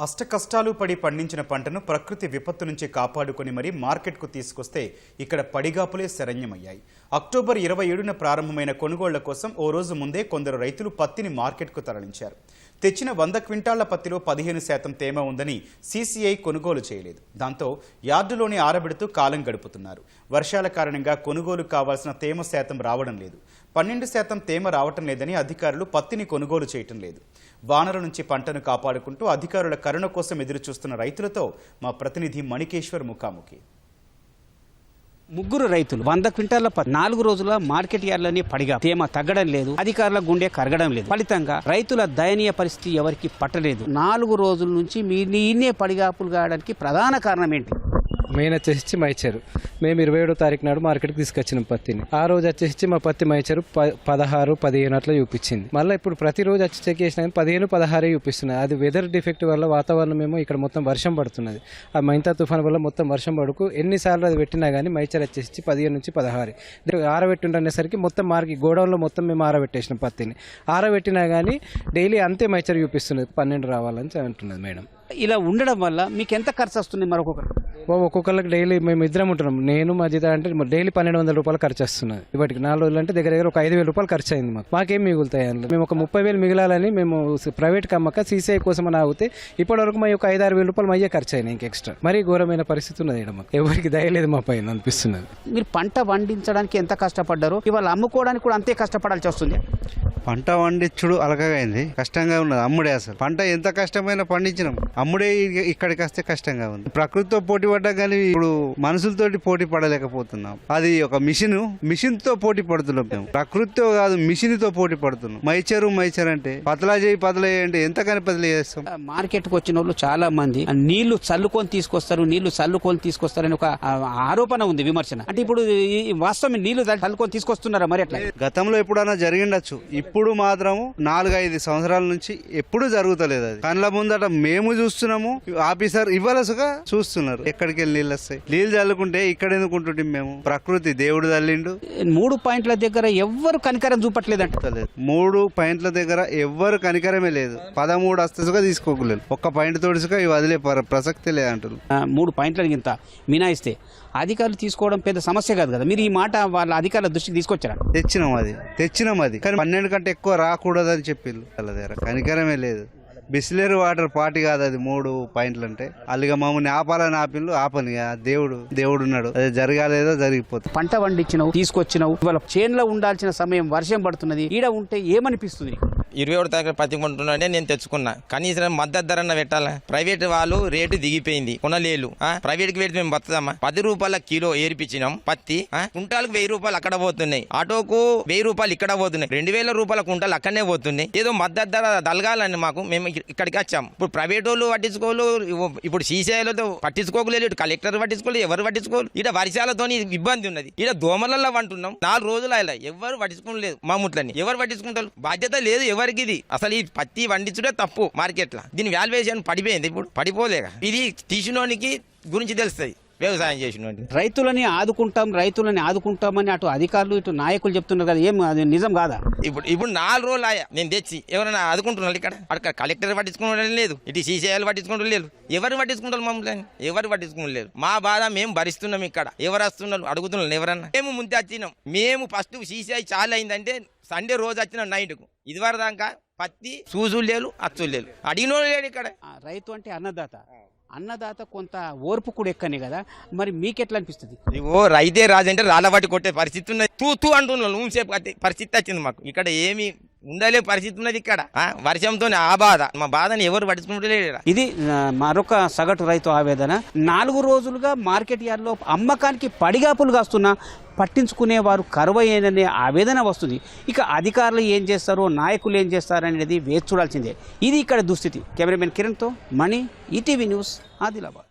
అష్టకష్టాలు పడి పండించిన పంటను ప్రకృతి విపత్తు నుంచి కాపాడుకొని మరీ మార్కెట్కు తీసుకొస్తే ఇక్కడ పడిగాపులే శరణ్యమయ్యాయి. అక్టోబర్ 27న ప్రారంభమైన కొనుగోళ్ల కోసం ఓ రోజు ముందే కొందరు రైతులు పత్తిని మార్కెట్కు తరలించారు. తెచ్చిన 100 క్వింటాళ్ల పత్తిలో 15% తేమ ఉందని సీసీఐ కొనుగోలు చేయలేదు. దాంతో యార్డులోనే ఆరబెడుతూ కాలం గడుపుతున్నారు. వర్షాల కారణంగా కొనుగోలు కావాల్సిన తేమ శాతం రావడం లేదు. 12% తేమ రావటం లేదని అధికారులు పత్తిని కొనుగోలు చేయటం లేదు. వానల నుంచి పంటను కాపాడుకుంటూ అధికారుల కరుణ కోసం ఎదురుచూస్తున్న రైతులతో మా ప్రతినిధి మణికేశ్వర్ ముఖాముఖి. ముగ్గురు రైతులు 100 క్వింటాల 4 రోజుల మార్కెట్ యార్డ్లని పడిగా తేమ తగ్గడం లేదు. అధికారుల గుండె కరగడం లేదు. ఫలితంగా రైతుల దయనీయ పరిస్థితి ఎవరికి పట్టలేదు. 4 రోజుల నుంచి మీనే పడిగాపులు కావడానికి ప్రధాన కారణం ఏంటి? మెయిన్ వచ్చేసి మైచరు. మేము 27వ తారీఖు నాడు మార్కెట్కి తీసుకొచ్చినాం పత్తిని. ఆ రోజు వచ్చేసి మా పత్తి మైచరు 16, 15 అట్లా చూపించింది. మళ్ళీ ఇప్పుడు ప్రతిరోజు వచ్చి చెక్ చేసినా 15, 16 చూపిస్తున్నది. అది వెదర్ డిఫెక్ట్ వల్ల వాతావరణం ఏమో ఇక్కడ మొత్తం వర్షం పడుతున్నది. ఆ మైంతా తుఫాన్ వల్ల మొత్తం వర్షం పడుకు ఎన్నిసార్లు అది పెట్టినా కానీ మైచర్ వచ్చేసి 15 నుంచి 16 ఆరబెట్టుండనేసరికి మొత్తం గోడౌన్లో మొత్తం మేము ఆరబెట్టేసినాం పత్తిని. ఆరబెట్టినా కానీ డైలీ అంతే మైచర్ చూపిస్తున్నది. 12 రావాలని అంటున్నది మేడం. ఇలా ఉండడం వల్ల మీకు ఎంత ఖర్చు వస్తుంది? ఒక్కొక్కరికి డైలీ మేము ఇద్దరం ఉంటున్నాం. నేను మా జీతం అంటే డైలీ 1200 రూపాయలు ఖర్చు వస్తున్నది. ఇప్పటికి 4 రోజులు అంటే దగ్గర ఒక 5000 రూపాయలు ఖర్చు అయింది. మాకేం మిగులుతాయి అందులో. మేము ఒక 30,000 మిగిలాలని మేము ప్రైవేట్ కమ్మక సీసీఐ కోసం అని ఆగితే ఇప్పటి వరకు మా ఒక 5-6 వేల రూపాయలు మయ్యే ఖర్చు అయినాయి. ఇంకా ఎక్స్ట్రా మరీ ఘోరమైన పరిస్థితి ఉన్నది. ఇక్కడ మాకు ఎవరికి దయలేదు మా పైన అనిపిస్తున్నది. మీరు పంట పండించడానికి ఎంత కష్టపడ్డారో ఇవాళ అమ్ముకోవడానికి కూడా అంతే కష్టపడాల్సి వస్తుంది. పంట పండించుడు అలకగా అయింది. కష్టంగా ఉన్నది. అమ్ముడే అసలు పంట ఎంత కష్టమైనా పండించినాం. అమ్ముడే ఇక్కడికి వస్తే కష్టంగా ఉంది. ప్రకృతితో పోటీ పడ్డా కానీ ఇప్పుడు మనుషులతోటి పోటీ పడలేకపోతున్నాం. అది ఒక మిషన్ తో పోటీ పడుతున్నాం. మేము ప్రకృతితో కాదు మిషన్ తో పోటీ పడుతున్నాం. మైచర్ అంటే పతలా చేయి అంటే ఎంతకని పతలా చేస్తాం. మార్కెట్ కు వచ్చిన వాళ్ళు చాలా మంది నీళ్లు చల్లుకొని తీసుకొస్తారని ఒక ఆరోపణ ఉంది, విమర్శన. అంటే ఇప్పుడు వాస్తవం నీళ్లు చల్లుకొని తీసుకొస్తున్నారా? మరి అట్లా గతంలో ఎప్పుడైనా జరిగిండొచ్చు. ఇప్పుడు మాత్రం 4-5 సంవత్సరాల నుంచి ఎప్పుడు జరుగుతలేదు. అది కళ్ళ ముందట మేము చూస్తున్నాము, ఆఫీసర్ ఇవ్వలసుగా చూస్తున్నారు. ఎక్కడికి వెళ్ళి నీళ్ళు వస్తాయి. నీళ్ళు చల్లుకుంటే ఇక్కడ ఎందుకు ఉంటుంటే మేము ప్రకృతి దేవుడు తల్లిండు. 3 పాయింట్ల దగ్గర ఎవ్వరు కనికరం చూపట్లేదంట. 3 పాయింట్ల దగ్గర ఎవ్వరు కనికరమే లేదు. 13 అస్తసుగా తీసుకోకలేదు. ఒక్క పాయింట్ తోడుసుగా ఇవి వదిలే ప్రసక్తి లేదంటారు. 3 పాయింట్ల గింత మినాయిస్తే అధికారులు తీసుకోవడం పెద్ద సమస్య కాదు కదా. మీరు ఈ మాట వాళ్ళ అధికారుల దృష్టికి తీసుకొచ్చారా? తెచ్చినాం అది కానీ 12 కంటే ఎక్కువ రాకూడదని చెప్పిళ్ళు. వాళ్ళ దగ్గర కనికరమే లేదు. బిస్లరీ వాటర్ పార్టీ కాదు అది. 3 పాయింట్లు అంటే అల్లిగా మమ్మల్ని ఆపాలని ఆపని దేవుడు ఉన్నాడు. అది జరగాలేదో జరిగిపోతుంది. పంట పండించినవు, తీసుకొచ్చినవు, ఇవాళ చేన్లో ఉండాల్సిన సమయం వర్షం పడుతున్నది. ఈడ ఉంటే ఏమనిపిస్తుంది? 27వ తారీఖు పత్తి కొంటున్నానే నేను తెచ్చుకున్నా. కనీసం మద్దతు ధరన్న పెట్టాలా? ప్రైవేట్ వాళ్ళు రేటు దిగిపోయింది, కొనలేలు. ప్రైవేట్ కి పెట్టి మేము బతుదామా? 10 రూపాయల కిలో ఏరిపించినాం పత్తి. కుంటాలకు 1000 రూపాయలు అక్కడ పోతున్నాయి. ఆటోకు 1000 రూపాయలు ఇక్కడ పోతున్నాయి. 2000 రూపాయల కుంటాలు అక్కడనే పోతున్నాయి. ఏదో మద్దతు ధర దలగాలని మేము ఇక్కడికి వచ్చాం. ఇప్పుడు ప్రైవేట్ వాళ్ళు పట్టించుకోలు. ఇప్పుడు సీసీఐలతో పట్టించుకోలేదు, ఇటు కలెక్టర్ పట్టించుకోలేదు, ఎవరు పట్టించుకోలేదు. ఇక్కడ వర్షాలతో ఇబ్బంది ఉన్నది. ఇక్కడ దోమలలో వంటున్నాం. 4 రోజులు అలా ఎవరు పట్టించుకోలేదు. మా ముట్లని ఎవరు పట్టించుకుంటారు? బాధ్యత లేదు ఎవరికి. ఇది అసలు ఈ పత్తి వండించుడే తప్పు. మార్కెట్ లో దీని వాల్యుయేషన్ పడిపోయింది. ఇప్పుడు పడిపోలేక ఇది తీసినోనికి గురించి తెలుస్తుంది. వ్యవసాయం చేసిన రైతులని ఆదుకుంటామని అటు అధికారులు ఇటు నాయకులు చెప్తున్నారు కదా. ఏం అది నిజం కాదా? ఇప్పుడు 4 రోజులు ఆయా నేను తెచ్చి ఎవరైనా ఆదుకుంటున్నారు. ఇక్కడ కలెక్టర్ పట్టించుకోవడం లేదు, ఇటు సీసీఐలు పట్టించుకోవడం లేదు. ఎవరు పట్టించుకుంటారు మమ్మల్ని? ఎవరు పట్టించుకోలేదు. మా బాధ మేము భరిస్తున్నాం. ఇక్కడ ఎవరు వస్తున్నారు అడుగుతున్నారు ఎవరన్నా? మేము ముందే వచ్చినాం. మేము ఫస్ట్ సీసీఐ చాలా అయిందంటే సండే రోజు వచ్చినాం నైట్కు. ఇదివరకు దాకా పత్తి సూజులు లేరు, అచ్చులు లేరు, అడిగినో లేడు. ఇక్కడ రైతు అంటే అన్నదాత కొంత ఓర్పు కూడా ఎక్కనే కదా. మరి మీకెట్లా అనిపిస్తుంది? రైతే రాజంటే రాళ్ళబట్టి కొట్టే పరిస్థితి ఉన్నది. తూ అంటున్నాను ఊసేపు పరిస్థితి వచ్చింది మాకు. ఇక్కడ ఏమి ఉండలే పరిస్థితి ఉన్నది. ఇక్కడ వర్షంతో ఆ బాధ, మా బాధని ఎవరు పట్టించుకుంటలేరు. ఇది మరొక సగటు రైతు ఆవేదన. 4 రోజులుగా మార్కెట్ యార్డ్లో అమ్మకానికి పడిగాపులు కాస్తున్నా పట్టించుకునేవారు కరువయ్యేననే ఆవేదన వస్తుంది. ఇక అధికారులు ఏం చేస్తారో, నాయకులు ఏం చేస్తారనేది వేచి చూడాల్సిందే. ఇది ఇక్కడ దుస్థితి. కెమెరామెన్ కిరణ్తో మణి, ఈటీవీ న్యూస్, ఆదిలాబాద్.